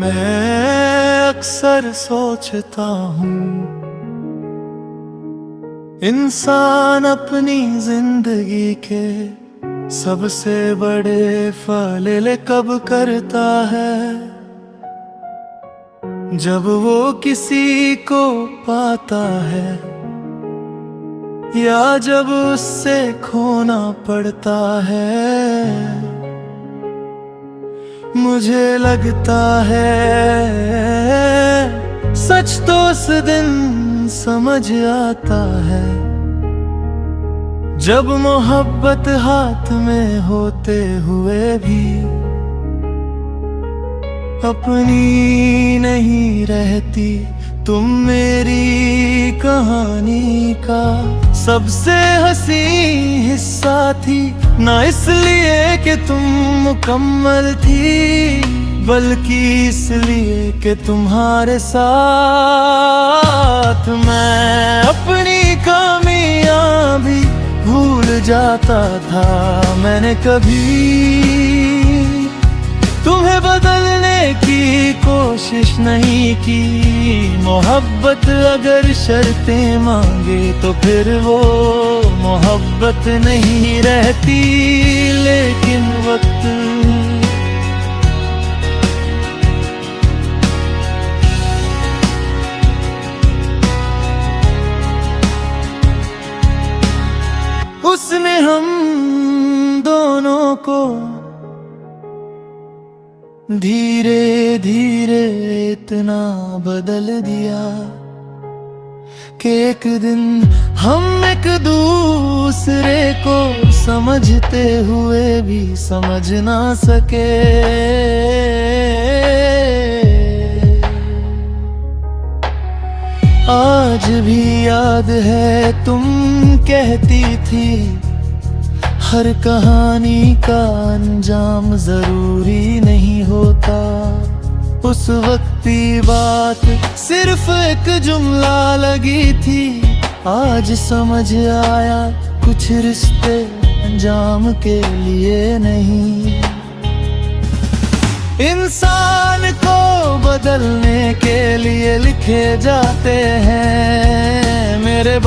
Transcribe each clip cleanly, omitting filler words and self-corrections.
मैं अक्सर सोचता हूँ इंसान अपनी जिंदगी के सबसे बड़े फैसले कब करता है, जब वो किसी को पाता है या जब उससे खोना पड़ता है। मुझे लगता है सच तो उस दिन समझ आता है, जब मोहब्बत हाथ में होते हुए भी अपनी नहीं रहती। तुम मेरी कहानी का सबसे हंसी हिस्सा थी, ना इसलिए कि तुम मुकम्मल थी, बल्कि इसलिए कि तुम्हारे साथ मैं अपनी खामियां भी भूल जाता था। मैंने कभी तुम्हें बदलने की कोशिश नहीं की। मोहब्बत अगर शर्तें मांगे तो फिर वो मोहब्बत नहीं रहती। लेकिन वक्त उसने हम दोनों को धीरे धीरे इतना बदल दिया कि एक दिन हम एक दूसरे को समझते हुए भी समझ ना सके। आज भी याद है तुम कहती थी हर कहानी का अंजाम जरूरी नहीं होता। उस वक्त की बात सिर्फ एक जुमला लगी थी, आज समझ आया कुछ रिश्ते अंजाम के लिए नहीं। इंसान को बदलने के लिए लिखे जाते हैं मेरे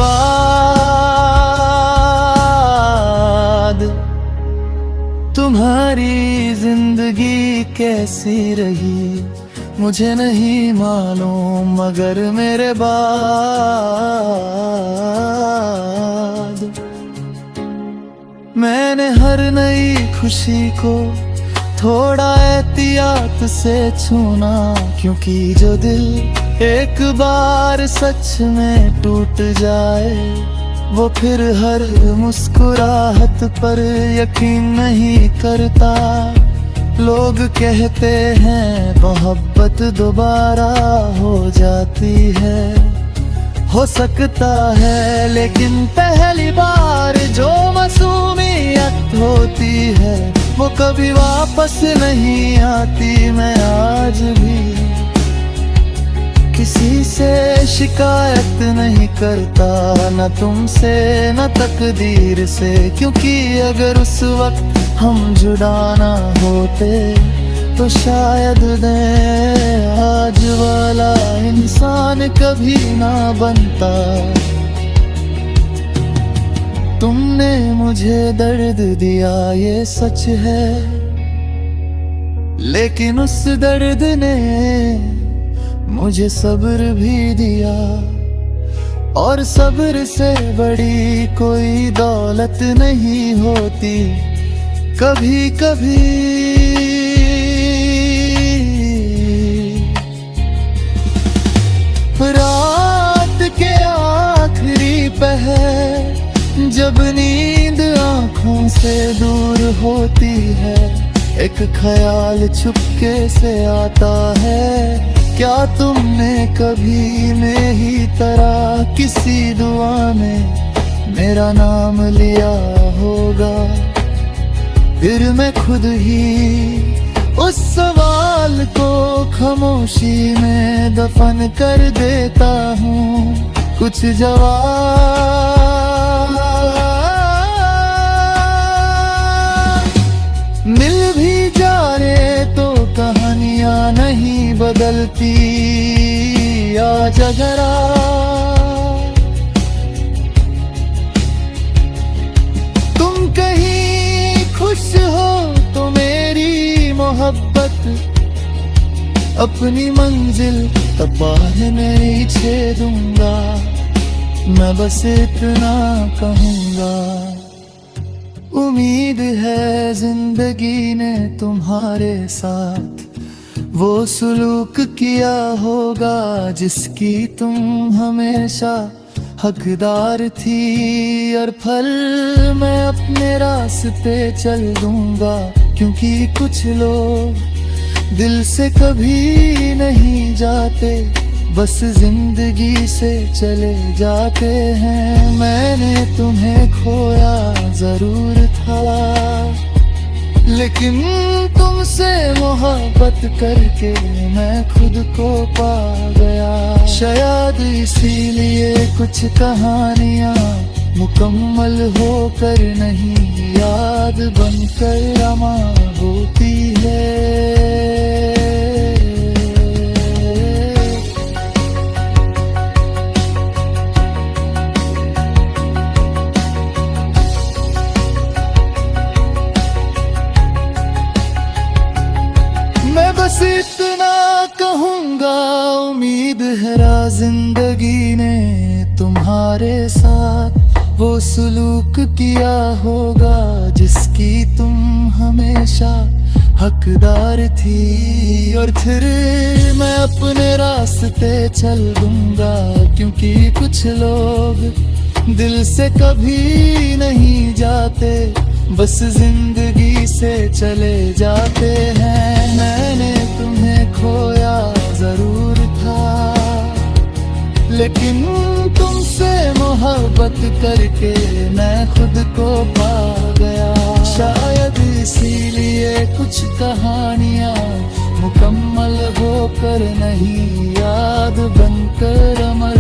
तुम्हारी जिंदगी कैसी रही मुझे नहीं मालूम, मगर मेरे बाद मैंने हर नई खुशी को थोड़ा एहतियात से छूना, क्योंकि जो दिल एक बार सच में टूट जाए वो फिर हर मुस्कुराहट पर यकीन नहीं करता। लोग कहते हैं मोहब्बत दोबारा हो जाती है, हो सकता है, लेकिन पहली बार जो मासूमियत होती है वो कभी वापस नहीं आती। मैं आज भी किसी से शिकायत नहीं करता, न तुमसे न तकदीर से, क्योंकि अगर उस वक्त हम जुड़ा ना होते तो शायद मैं आज वाला इंसान कभी ना बनता। तुमने मुझे दर्द दिया ये सच है, लेकिन उस दर्द ने मुझे सब्र भी दिया, और सब्र से बड़ी कोई दौलत नहीं होती। कभी कभी रात के आखिरी पहर जब नींद आँखों से दूर होती है, एक ख्याल चुपके से आता है। क्या तुमने कभी मेरी तरह किसी दुआ में मेरा नाम लिया होगा? फिर मैं खुद ही उस सवाल को खामोशी में दफन कर देता हूँ। कुछ जवाब मिल भी जा रहे तो कहानियाँ नहीं नहीं बदलती आज अगर तुम कहीं खुश हो तो मेरी मोहब्बत अपनी मंजिल तपाह नहीं छेदूंगा, मैं बस इतना कहूँगा। उम्मीद है जिंदगी ने तुम्हारे साथ वो सुलूक किया होगा जिसकी तुम हमेशा हकदार थी, और फल मैं अपने रास्ते चल दूंगा, क्योंकि कुछ लोग दिल से कभी नहीं जाते, बस जिंदगी से चले जाते हैं। मैंने तुम्हें खोया जरूर था, लेकिन तुमसे मोहब्बत करके मैं खुद को पा गया। शायद इसीलिए कुछ कहानियाँ मुकम्मल होकर नहीं याद बनकर रमा होती है। मैं बस इतना कहूँगा, उम्मीद है जिंदगी ने तुम्हारे साथ वो सलूक किया होगा जिसकी तुम हमेशा हकदार थी, और फिर मैं अपने रास्ते चल दूंगा, क्योंकि कुछ लोग दिल से कभी नहीं जाते, बस जिंदगी से चले जाते हैं। मैंने तुम्हें खोया जरूर था, लेकिन तुमसे मोहब्बत करके मैं खुद को पा गया। शायद इसीलिए कुछ कहानियाँ मुकम्मल होकर नहीं याद बनकर अमर